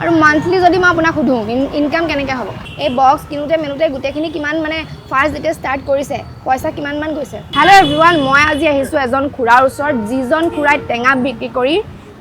আৰু মান্থলি যদি মই আপোনাক সুধো ইনকাম কেনেকৈ হ'ব এই বক্স কিনোতে মেলোতে গোটেইখিনি কিমান মানে ফাৰ্ষ্ট যেতিয়া ষ্টাৰ্ট কৰিছে পইচা কিমান মান গৈছে হেল্ল' এভৰিৱান মই আজি আহিছোঁ এজন খুৰাৰ ওচৰত যিজন খুৰাই টেঙা বিক্ৰী কৰি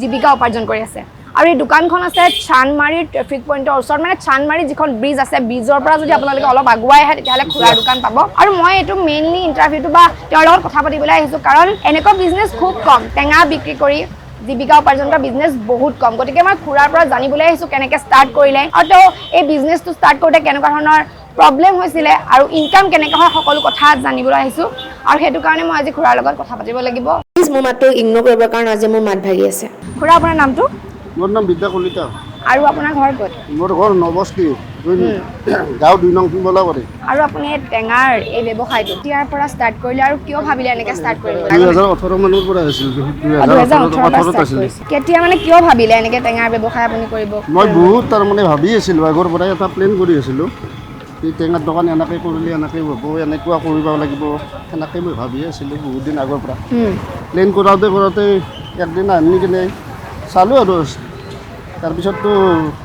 জীৱিকা উপাৰ্জন কৰি আছে আৰু এই দোকানখন আছে চানমাৰীৰ ট্ৰেফিক পইণ্টৰ ওচৰত মানে চানমাৰী যিখন ব্ৰিজ আছে ব্ৰিজৰ পৰা যদি আপোনালোকে অলপ আগুৱাই আহে তেতিয়াহ'লে খুৰাৰ দোকান পাব আৰু মই এইটো মেইনলি ইণ্টাৰভিউটো বা তেওঁৰ লগত কথা পাতিবলৈ আহিছোঁ কাৰণ এনেকুৱা বিজনেছ খুব কম টেঙা বিক্ৰী কৰি জীৱিকা উপাৰ্জন কৰা বিজনেছ বহুত কম গতিকে মই খুৰাৰ পৰা জানিবলৈ আহিছোঁ কেনেকৈ ষ্টাৰ্ট কৰিলে আৰু তেওঁ এই বিজনেছটো ষ্টাৰ্ট কৰোঁতে কেনেকুৱা ধৰণৰ প্ৰব্লেম হৈছিলে আৰু ইনকাম কেনেকৈ হয় সকলো কথা জানিবলৈ আহিছোঁ আৰু সেইটো কাৰণে মই আজি খুৰাৰ লগত কথা পাতিব লাগিব প্লিজ মোৰ মাতটো ইগন'ৰ কৰিবৰ কাৰণে আজি মোৰ মাত ভাগি আছে খুৰা আপোনাৰ নামটো মোৰ নাম বিদ্যা কলিতা আৰু আপোনাৰ ঘৰ ক'ত মোৰ ঘৰ নৱস্তি গাঁও 2 নং পিম্বলা কৰি আৰু আপুনি এই টেঙাৰ এই ব্যৱসায়টো ইয়াৰ পৰা ষ্টাৰ্ট কৰিলে আৰু কিয় ভাবিলে এনেকৈ ষ্টাৰ্ট কৰিলে 2018 মানৰ পৰা আছিল 2018 আছিল কেতিয়া মানে কিয় ভাবিলে এনেকৈ টেঙাৰ ব্যৱসায় আপুনি কৰিব মই বহুত তাৰমানে ভাবি আছিলোঁ আগৰ পৰাই এটা প্লেন কৰি আছিলোঁ এই টেঙাৰ দোকান এনেকৈ কৰিলে এনেকৈ হ'ব এনেকুৱা কৰিব লাগিব সেনেকৈ মই ভাবি আছিলোঁ বহুত দিন আগৰ পৰা প্লেন কৰোঁতে একদিন আনি কিনে চালোঁ আৰু তাৰপিছততো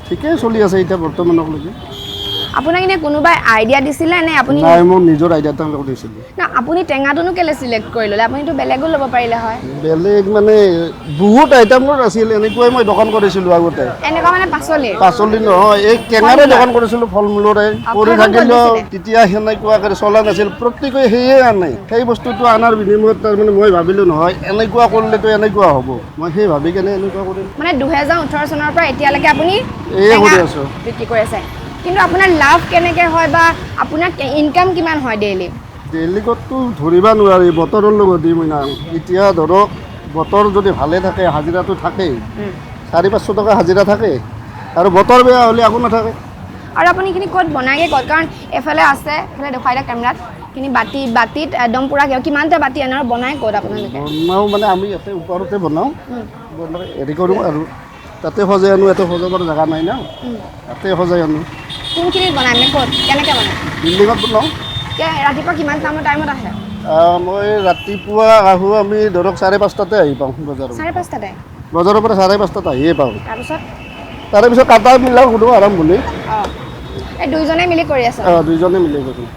ঠিকেই চলি আছে এতিয়া বৰ্তমানলৈকে আপোনাক এনে কোনোবাই আইডিয়া দিছিলে নে আপুনি নাই মোৰ নিজৰ আইডিয়াটো দিছিলোঁ না আপুনি টেঙাটোনো কেলে চিলেক্ট কৰি ল'লে আপুনিতো বেলেগো ল'ব পাৰিলে হয় বেলেগ মানে বহুত আইটেমৰ আছিল এনেকুৱাই মই দোকান কৰিছিলোঁ আগতে এনেকুৱা মানে পাচলি নহয় এই টেঙাৰে দোকান কৰিছিলোঁ ফল মূলৰে কৰি থাকিলেও তেতিয়া সেনেকুৱাকৈ চলা নাছিল প্ৰত্যেকে সেয়ে আনে সেই বস্তুটো আনাৰ বিনিময়ত তাৰমানে মই ভাবিলোঁ নহয় এনেকুৱা কৰিলেতো এনেকুৱা হ'ব মই সেই ভাবি কেনে এনেকুৱা কৰিম মানে 2018 চনৰ পৰা এতিয়ালৈকে আপুনি এয়ে কৰি আছোঁ বিক্ৰী কৰি আছে কিন্তু আপোনাৰ লাভ কেনেকৈ হয় বা আপোনাৰ ইনকাম কিমান হয় ডেইলিকততো ধৰিব নোৱাৰি বতৰৰ লগত দি মই নাম এতিয়া ধৰক বতৰ যদি ভালে থাকে হাজিৰাটো থাকেই 400-500 টকা হাজিৰা থাকে আৰু বতৰ বেয়া হ'লে একো নাথাকে আৰু আপুনি এইখিনি ক'ত বনায়গৈ ক'ত কাৰণ এফালে আছে এফালে দেখুৱাই দিয়া কেমেৰাত এইখিনি বাতিত একদম পূৰা কিমানটা বাতি আনে আৰু বনাই ক'ত আপোনালোকে বনাওঁ মানে আমি ইয়াতে ওপৰতে বনাওঁ হেৰি কৰোঁ আৰু তাতে সজাই আনো ইয়াতে সজাবৰ জেগা নাই না তাতে সজাই আনো কোনখিনিত বনাই মানে ক'ত কেনেকৈ বনায় বিল্ডিঙত বনাওঁ ৰাতিপুৱা কিমান টাইমত আহে মই ৰাতিপুৱা আহোঁ আমি ধৰক 5:30 আহি পাওঁ বজাৰৰ 5:30 বজাৰৰ পৰা 5:30 আহিয়ে পাওঁ তাৰপিছত কাটা মিলাওঁ সুধোঁ আৰম্ভণি অঁ এই দুইজনে মিলি কৰি আছে দুইজনে মিলি কৰোঁ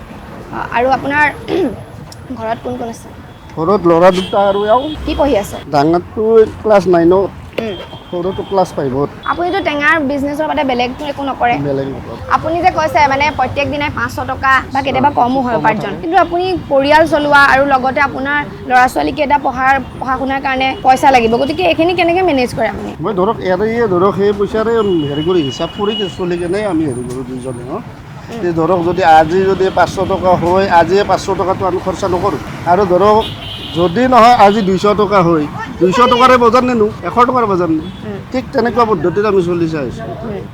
আৰু আপোনাৰ ঘৰত কোন কোন আছে ঘৰত ল'ৰা দুটা আৰু কি পঢ়ি আছে ডাঙৰটো ক্লাছ 9ত সৰুটো ক্লাছ 5ত আপুনিতো টেঙাৰ বিজনেছৰ বাদে বেলেগটো একো নকৰে বেলেগ নকৰোঁ আপুনি যে কৈছে মানে প্ৰত্যেক দিনাই 500 টকা বা কেতিয়াবা কমো হয় উপাৰ্জন কিন্তু আপুনি পৰিয়াল চলোৱা আৰু লগতে আপোনাৰ ল'ৰা ছোৱালীকেইটা পঢ়া শুনাৰ কাৰণে পইচা লাগিব গতিকে এইখিনি কেনেকৈ মেনেজ কৰে আপুনি মই ধৰক ধৰক সেই পইচাৰে হেৰি কৰি হিচাপ কৰি চলি কেনে আমি হেৰি কৰোঁ দুইজনে ধৰক যদি আজি যদি 500 টকা হয় আজিয়ে 500 টকাটো আমি খৰচা নকৰোঁ আৰু ধৰক যদি নহয় আজি 200 টকা হয় 200 টকাৰে বজাৰ নিনো 100 টকাৰ বজাৰ নিনো ঠিক তেনেকুৱা পদ্ধতিত আমি চলি চাই আছোঁ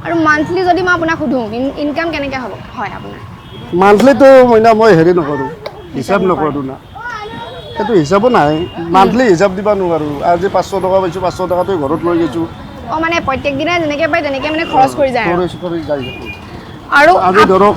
আৰু মান্থলি যদি মই আপোনাক সুধো ইনকাম কেনেকৈ হ'ব হয় আপোনাৰ মান্থলিটো মই হেৰি নকৰোঁ হিচাপ নকৰোঁ না সেইটো হিচাপো নাই মান্থলি হিচাপ দিব নোৱাৰোঁ আজি 500 টকা পাইছোঁ 500 টকাটো ঘৰত লৈ গৈছোঁ অঁ মানে প্ৰত্যেক দিনাই যেনেকৈ পায় তেনেকৈ মানে খৰচ কৰি যায় আৰু আজি ধৰক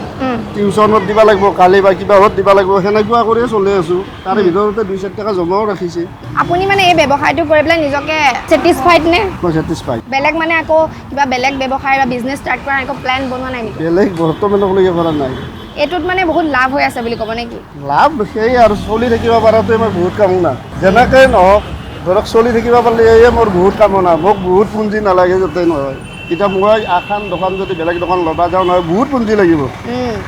টিউশ্যনত দিব লাগিব কালি বা কিবাহত দিব লাগিব সেনেকুৱা কৰিয়ে চলি আছোঁ তাৰে ভিতৰতে 2-4 টকা জমাও ৰাখিছে আপুনি মানে এই ব্যৱসায়টো কৰি পেলাই নিজকে ছেটিছফাইড নে মই ছেটিছফাইড বেলেগ মানে আকৌ কিবা বেলেগ ব্যৱসায় বা বিজনেছ ষ্টাৰ্ট কৰাৰ একো প্লেন বনোৱা নাই নেকি বেলেগ বৰ্তমানলৈকে কৰা নাই এইটোত মানে বহুত লাভ হৈ আছে বুলি ক'ব নেকি লাভ সেই আৰু চলি থাকিব পৰাটোৱে মই বহুত কামনা যেনেকৈ নহওক ধৰক চলি থাকিব পাৰিলে এয়ে মোৰ বহুত কামনা মোক বহুত পুঞ্জি নালাগে যাতে নহয় এতিয়া মই এখন দোকান যদি বেলেগ দোকান ল'ব যাওঁ নহয় বহুত পুঞ্জি লাগিব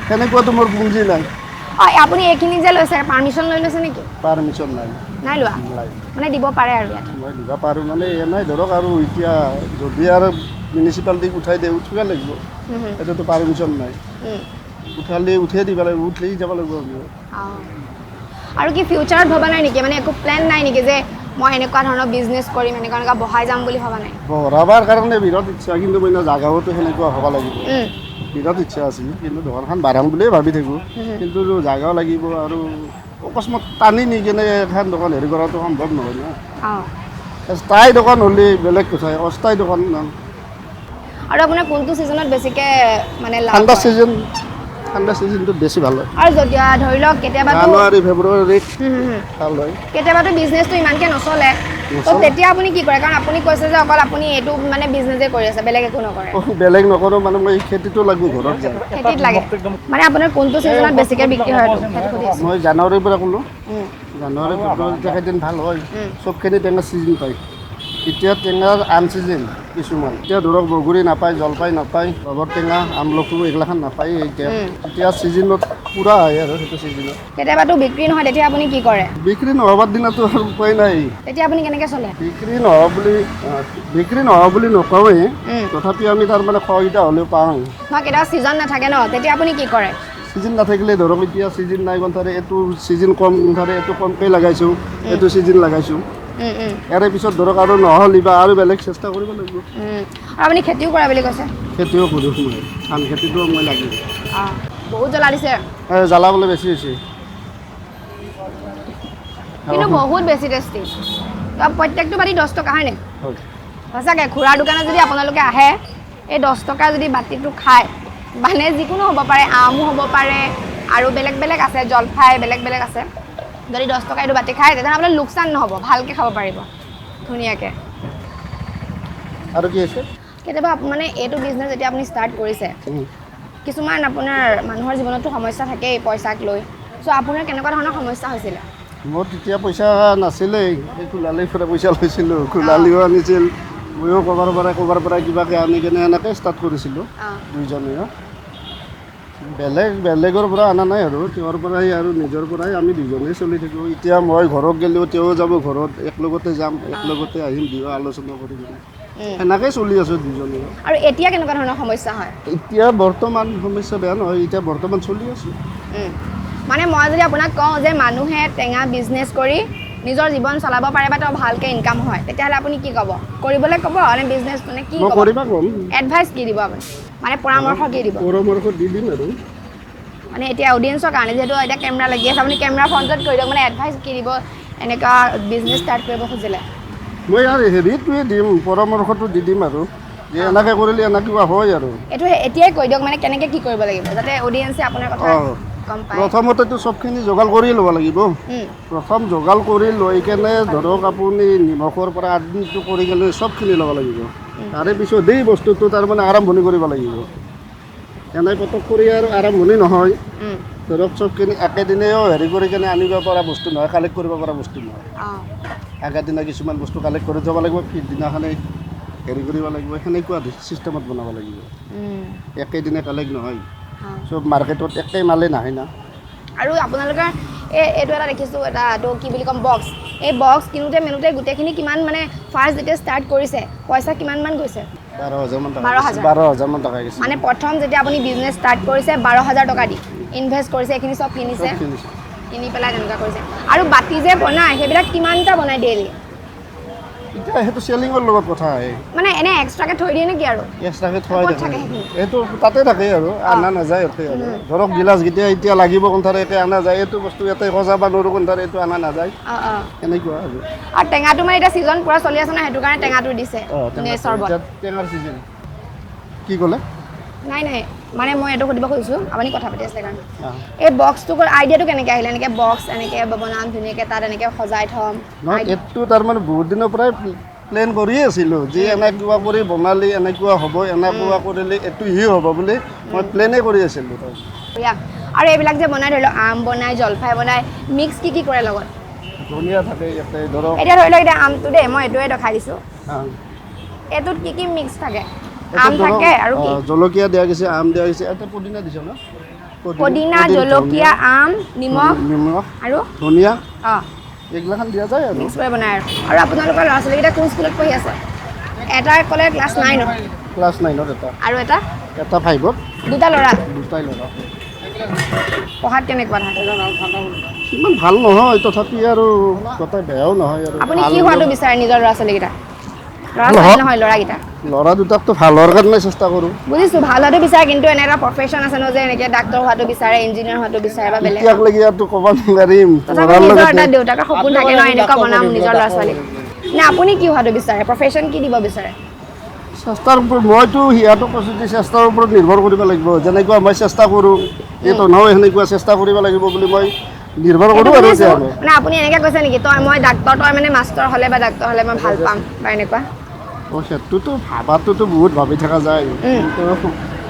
সেনেকুৱাতো মোৰ পুঞ্জি নাই আপুনি এইখিনি যে লৈছে পাৰ্মিশ্যন লৈ লৈছে নেকি পাৰ্মিশ্যন নাই লোৱা মানে দিব পাৰে আৰু ইয়াত মই দিব পাৰোঁ মানে নাই ধৰক আৰু এতিয়া যদি আৰু মিউনিচিপালিটিক উঠাই দিয়ে উঠিব লাগিব এইটোতো পাৰ্মিশ্যন নাই উঠালে উঠিয়ে দিব লাগিব উঠিলেই যাব লাগিব আৰু কি ফিউচাৰত ভবা নাই নেকি মানে একো প্লেন নাই নেকি যে মই এনেকুৱা ধৰণৰ বিজনেছ কৰিম এনেকুৱা বঢ়াই যাম বুলি ভবা নাই বঢ়াবৰ কাৰণে বিৰাট ইচ্ছা কিন্তু মই জাগাওতো সেনেকুৱা হ'ব লাগিব বিৰাট ইচ্ছা আছিল কিন্তু দোকানখন বাঢ়াম বুলিয়ে ভাবি থাকোঁ কিন্তু জাগাও লাগিব আৰু অকস্মাত টানি নি কেনে এখন দোকান হেৰি কৰাটো সম্ভৱ নহয় না স্থায়ী দোকান হ'লে বেলেগ কথা অস্থায়ী দোকান আৰু আপোনাৰ কোনটো ছিজনত বেছিকৈ মানে ঠাণ্ডা ছিজনটো বেছি ভাল হয় আৰু যদি ধৰি লওক কেতিয়াবা জানুৱাৰী ফেব্ৰুৱাৰীত ভাল হয় কেতিয়াবাতো বিজনেছটো ইমানকৈ নচলে তো তেতিয়া আপুনি কি কৰে কাৰণ আপুনি কৈছে যে অকল আপুনি এইটো মানে বিজনেছে কৰি আছে বেলেগ একো নকৰে বেলেগ নকৰোঁ মানে মই খেতিটো লাগো ঘৰত যায় খেতিত লাগে মানে আপোনাৰ কোনটো ছিজনত বেছিকৈ বিক্ৰী হয় মই জানুৱাৰীৰ পৰা ক'লোঁ জানুৱাৰী ফেব্ৰুৱাৰী যেতিয়া কেইদিন ভাল হয় চবখিনি টেঙা ছিজন পায় এতিয়া টেঙাৰ আন ছিজন কিছুমান এতিয়া ধৰক বগৰী নাপায় জলপাই নাপায় ৰবৰ টেঙা আমলখু এইগিলাখান নাপায় এতিয়া ছিজনত পূৰা হয় আৰু সেইটো ছিজনত কেতিয়াবাতো বিক্ৰী নহয় তেতিয়া আপুনি কি কৰে বিক্ৰী নহ'বৰ দিনাতো আৰু উপায় নাই তেতিয়া আপুনি কেনেকৈ চলে বিক্ৰী নহ'ব বুলি নকওঁৱেই তথাপি আমি তাৰমানে খৰকেইটা হ'লেও পাওঁ নহয় কেতিয়াবা ছিজন নাথাকে ন তেতিয়া আপুনি কি কৰে ছিজন নাথাকিলে ধৰক এতিয়া ছিজন নাই কথাৰে এইটো ছিজন কম কথাৰে এইটো কমকৈ লগাইছোঁ এইটো ছিজন লগাইছোঁ ইয়াৰে পিছত ধৰক আৰু নহ'লে বা আৰু বেলেগ চেষ্টা কৰিব লাগিব আৰু আপুনি খেতিও কৰে বুলি কৈছে খেতিও কৰোঁ মই ধান খেতিটো মই লাগিব বহুত জ্বলা দিছে জ্বালাবলৈ বেছি হৈছে কিন্তু বহুত বেছি টেষ্টি প্ৰত্যেকটো বাতি 10 টকা হয়নে হয় সঁচাকৈ খুৰাৰ দোকানত যদি আপোনালোকে আহে এই 10 টকা যদি বাতিটো খায় মানে যিকোনো হ'ব পাৰে আমো হ'ব পাৰে আৰু বেলেগ বেলেগ আছে জলফাই বেলেগ বেলেগ আছে যদি 10 টকা এইটো বাতি খায় তেতিয়াহ'লে আপোনাৰ লোকচান নহ'ব ভালকৈ খাব পাৰিব ধুনীয়াকৈ আৰু কি আছে কেতিয়াবা মানে এইটো বিজনেছ যেতিয়া আপুনি ষ্টাৰ্ট কৰিছে কিছুমান আপোনাৰ মানুহৰ জীৱনতো সমস্যা থাকেই পইচাক লৈ চ' আপোনাৰ কেনেকুৱা ধৰণৰ সমস্যা হৈছিলে মোৰ তেতিয়া পইচা নাছিলেই এই খোলালিৰ পৰা পইচা লৈছিলোঁ খোলালিও আনিছিল ময়ো ক'ৰবাৰ পৰা কিবাকৈ আনি কিনে এনেকৈ ষ্টাৰ্ট কৰিছিলোঁ দুইজনে বেলেগৰ পৰা অনা নাই আৰু তেওঁৰ পৰাই আৰু নিজৰ পৰাই আমি দুজনেই চলি থাকোঁ এতিয়া মই ঘৰত গ'লেও তেওঁ যাব ঘৰত একেলগতে যাম একেলগতে আহিম দুয়ো আলোচনা কৰি কিনে সেনেকৈ চলি আছোঁ দুজনে আৰু এতিয়া কেনেকুৱা ধৰণৰ সমস্যা হয় এতিয়া বৰ্তমান সমস্যা বেয়া নহয় এতিয়া বৰ্তমান চলি আছোঁ মানে মই যদি আপোনাক কওঁ যে মানুহে টেঙা বিজনেছ কৰি নিজৰ জীৱন চলাব পাৰে বা তেওঁ ভালকৈ ইনকাম হয় তেতিয়াহ'লে আপুনি কি ক'ব কৰিবলৈ ক'ব নে বিজনেছ মানে কি মই কৰিব ক'ম এডভাইচ কি দিব আপুনি মানে পৰামৰ্শ কি দিব পৰামৰ্শ দি দিম আৰু মানে এতিয়া অডিয়েঞ্চৰ কাৰণে যিহেতু এতিয়া কেমেৰা লাগি আছে আপুনি কেমেৰা ফ্ৰণ্টত কৰি দিয়ক মানে এডভাইচ কি দিব এনেকুৱা বিজনেছ ষ্টাৰ্ট কৰিব খুজিলে মই আৰু হেৰিটোৱে দিম পৰামৰ্শটো দি দিম আৰু যে এনেকৈ কৰিলে এনেকুৱা হয় আৰু এইটো এতিয়াই কৈ দিয়ক মানে কেনেকৈ কি কৰিব লাগিব যাতে অডিয়েঞ্চে আপোনাৰ কথা গম পায় প্ৰথমতেতো চবখিনি যোগাৰ কৰি ল'ব লাগিব প্ৰথম যোগাৰ কৰি লৈ কেনে ধৰক আপুনি নিমখৰ পৰা আদিটো কৰি কেনে চবখিনি ল'ব লাগিব তাৰে পিছত এই বস্তুটো তাৰমানে আৰম্ভণি কৰিব লাগিব এনে পটক কৰি আৰু আৰম্ভণি নহয় ধৰক চবখিনি একেদিনেও হেৰি কৰি কেনে আনিব পৰা বস্তু নহয় কালেক্ট কৰিব পৰা বস্তু নহয় একেদিনা কিছুমান বস্তু কালেক্ট কৰি যাব লাগিব পিছদিনাখনে হেৰি কৰিব লাগিব সেনেকুৱা চিষ্টেমত বনাব লাগিব একেদিনে কালেক্ট নহয় চব মাৰ্কেটত একেই মালে নাহে না আৰু আপোনালোকৰ এইটো এটা দেখিছোঁ এটা এইটো কি বুলি ক'ম বক্স এই বক্স কিনোতে মেলোতে গোটেইখিনি কিমান মানে ফাৰ্ষ্ট যেতিয়া ষ্টাৰ্ট কৰিছে পইচা কিমানমান গৈছে 12,000 মান টকা গৈছে মানে প্ৰথম যেতিয়া আপুনি বিজনেছ ষ্টাৰ্ট কৰিছে 12,000 টকা দি ইনভেষ্ট কৰিছে এইখিনি চব কিনিছে কিনি পেলাই তেনেকুৱা কৰিছে আৰু বাতি যে বনায় সেইবিলাক কিমানটা বনায় ডেইলি এতিয়া সেইটো চেলিঙৰ লগত কথা আহে মানে এনে এক্সট্ৰাকৈ থৈ দিয়ে নেকি আৰু এক্সট্ৰাকৈ থৈ ক'ত দিয়ে থাকে সেইখিনি এইটো তাতে থাকে আৰু অনা নাযায় ইয়াতে আৰু ধৰক গিলাচকেইটা এতিয়া লাগিব কোনঠাৰে ইয়াতে অনা যায় এইটো বস্তু ইয়াতে সজাব নোৱাৰোঁ কোনঠাৰে এইটো অনা নাযায় এনেকুৱা আৰু টেঙাটো মানে এতিয়া ছিজন পূৰা চলি আছে ন সেইটো কাৰণে টেঙাটো দিছে চৰ্বত টেঙাৰ ছিজন কি ক'লে নাই মানে মই এইটো সুধিব খুজিছোঁ আপুনি কথা পাতি আছে কাৰণে এই বক্সটো আইডিয়াটো কেনেকৈ আহিলে এনেকৈ বক্স এনেকৈ বনাম ধুনীয়াকৈ তাত এনেকৈ সজাই থ'ম নহয় এইটো তাৰমানে বহুত দিনৰ পৰাই প্লেন কৰিয়ে আছিলোঁ যে এনেকুৱা কৰি বনালে এনেকুৱা হ'ব এনেকুৱা কৰিলে এইটো হ'ব বুলি মই প্লেনেই কৰি আছিলোঁ আৰু এইবিলাক যে বনাই ধৰি লওক আম বনাই জলফাই বনাই মিক্স কি কৰে লগত ধনিয়া থাকে ইয়াতে ধৰক এতিয়া ধৰি লওক এতিয়া আমটো দেই মই এইটোৱে দেখাই দিছোঁ এইটোত কি মিক্স থাকে আম থাকে আৰু কি জলকীয়া দিয়া গৈছে আম দিয়া গৈছে এটা পুদিনা দিছে ন পুদিনা জলকীয়া আম নিমখ আৰু ধনিয়া এইগিলাখান দিয়া যায় আৰু মিক্স কৰি বনায় আৰু আপোনালোকৰ ল'ৰা ছোৱালীকেইটা কোন স্কুলত পঢ়ি আছে এটাই ক'লে ক্লাছ 9ত ক্লাছ 9ত আৰু এটা 5ত দুটাই ল'ৰা পঢ়াত কেনেকুৱা ইমান ভাল নহয় তথাপি আৰু গোটেই বেয়াও নহয় আৰু আপুনি কি হোৱাটো বিচাৰে নিজৰ ল'ৰা ছোৱালীকেইটা নহয় ল'ৰাকেইটা ল'ৰা দুটাকতো ভাল হোৱাৰ কাৰণে চেষ্টা কৰোঁ বুজিছোঁ ভাল হোৱাটো বিচাৰে কিন্তু এনে এটা প্ৰফেশ্যন আছে ন যে এনেকৈ ডাক্তৰ হোৱাটো বিচাৰে ইঞ্জিনিয়াৰ হোৱাটো বিচাৰে বা বেলেগ এতিয়ালৈকে ইয়াতো ক'ব নোৱাৰিম নিজৰ এটা দেউতাকৰ সপোন থাকে ন এনেকুৱা বনাম নিজৰ ল'ৰা ছোৱালীক নে আপুনি কি হোৱাটো বিচাৰে প্ৰফেশ্যন কি দিব বিচাৰে চেষ্টাৰ ওপৰত মইতো সিহঁতক কৈছোঁ যে চেষ্টাৰ ওপৰত নিৰ্ভৰ কৰিব লাগিব যেনেকুৱা মই চেষ্টা কৰোঁ এইটো নহয় সেনেকুৱা চেষ্টা কৰিব লাগিব বুলি মই নিৰ্ভৰ কৰোঁ আৰু এতিয়া আমি মানে আপুনি এনেকৈ কৈছে নেকি তই মই ডাক্তৰ তই মানে মাষ্টৰ হ'লে বা ডাক্তৰ হ'লে মই ভাল পাম বা এনেকুৱা সেইটোতো ভাবাটোতো বহুত ভাবি থকা যায় কিন্তু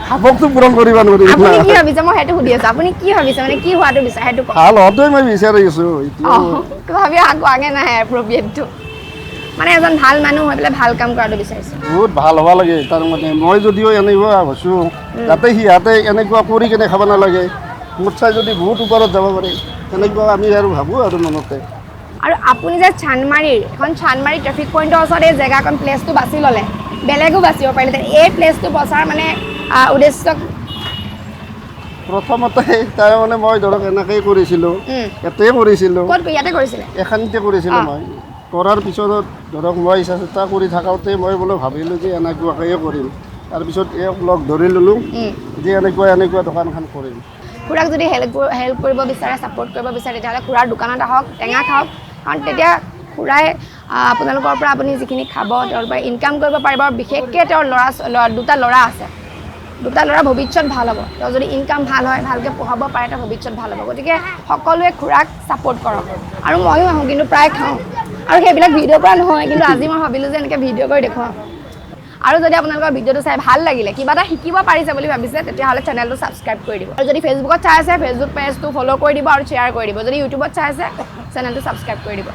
ভাবকটো পূৰণ কৰিব নোৱাৰি আপুনি কি ভাবিছে মই সেইটো সুধি আছোঁ আপুনি কি ভাবিছে মানে কি হোৱাটো বিচাৰে সেইটো কওক ভাল হোৱাটোৱে মই বিচাৰি আছোঁ এতিয়া ভাবি আকৌ আগে নাহে এপ্ৰপ্ৰিয়েটটো মানে এজন ভাল মানুহ হৈ পেলাই ভাল কাম কৰাটো বিচাৰিছোঁ বহুত ভাল হ'ব লাগে তাৰমানে মই যদিও এনেকুৱা হৈছোঁ যাতে সিহঁতে এনেকুৱা কৰি কেনে খাব নালাগে মোৰ চাই যদি বহুত ওপৰত যাব পাৰে তেনেকুৱা আমি আৰু ভাবোঁ আৰু মনতে আৰু আপুনি যে চান্দমাৰীৰ এখন চান্দমাৰী ট্ৰেফিক পইণ্টৰ ওচৰত এই জেগাকণ প্লেচটো বাছি ল'লে বেলেগো বাচিব পাৰিলে এই প্লেচটো বচাৰ মানে উদ্দেশ্য প্ৰথমতে তাৰমানে মই ধৰক এনেকেই কৰিছিলোঁ ইয়াতেই কৰিছিলোঁ ক'ত ইয়াতে কৰিছিলে এখানিতে কৰিছিলোঁ মই কৰাৰ পিছত ধৰক মই ইচ্ছা চিন্তা কৰি থাকোঁতে মই বোলো ভাবিলোঁ যে এনেকুৱাকৈয়ে কৰিম তাৰপিছত এওক লগ ধৰি ল'লোঁ যে এনেকুৱা দোকানখন কৰিম খুৰাক যদি হেল্প কৰিব বিচাৰে ছাপৰ্ট কৰিব বিচাৰে তেতিয়াহ'লে খুৰাৰ দোকানত আহক টেঙা খাওক কাৰণ তেতিয়া খুৰাই আপোনালোকৰ পৰা আপুনি যিখিনি খাব তেওঁৰ পৰা ইনকাম কৰিব পাৰিব আৰু বিশেষকৈ তেওঁৰ দুটা ল'ৰা আছে দুটা ল'ৰা ভৱিষ্যত ভাল হ'ব তেওঁ যদি ইনকাম ভাল হয় ভালকৈ পঢ়াব পাৰে তেওঁ ভৱিষ্যত ভাল হ'ব গতিকে সকলোৱে খুৰাক ছাপৰ্ট কৰক আৰু ময়ো আহোঁ কিন্তু প্ৰায় খাওঁ আৰু সেইবিলাক ভিডিঅ'ৰ পৰা নহয় কিন্তু আজি মই ভাবিলোঁ যে এনেকৈ ভিডিঅ' কৰি দেখুৱাওঁ আৰু যদি আপোনালোকৰ ভিডিঅ'টো চাই ভাল লাগিলে কিবা এটা শিকিব পাৰিছে বুলি ভাবিছে তেতিয়াহ'লে চেনেলটো ছাবস্ক্ৰাইব কৰি দিব আৰু যদি ফেচবুকত চাই আছে ফেচবুক পেজটো ফ'ল' কৰি দিব আৰু শ্বেয়াৰ কৰি দিব যদি ইউটিউবত চাই আছে চেনেলটো ছাবস্ক্ৰাইব কৰি দিব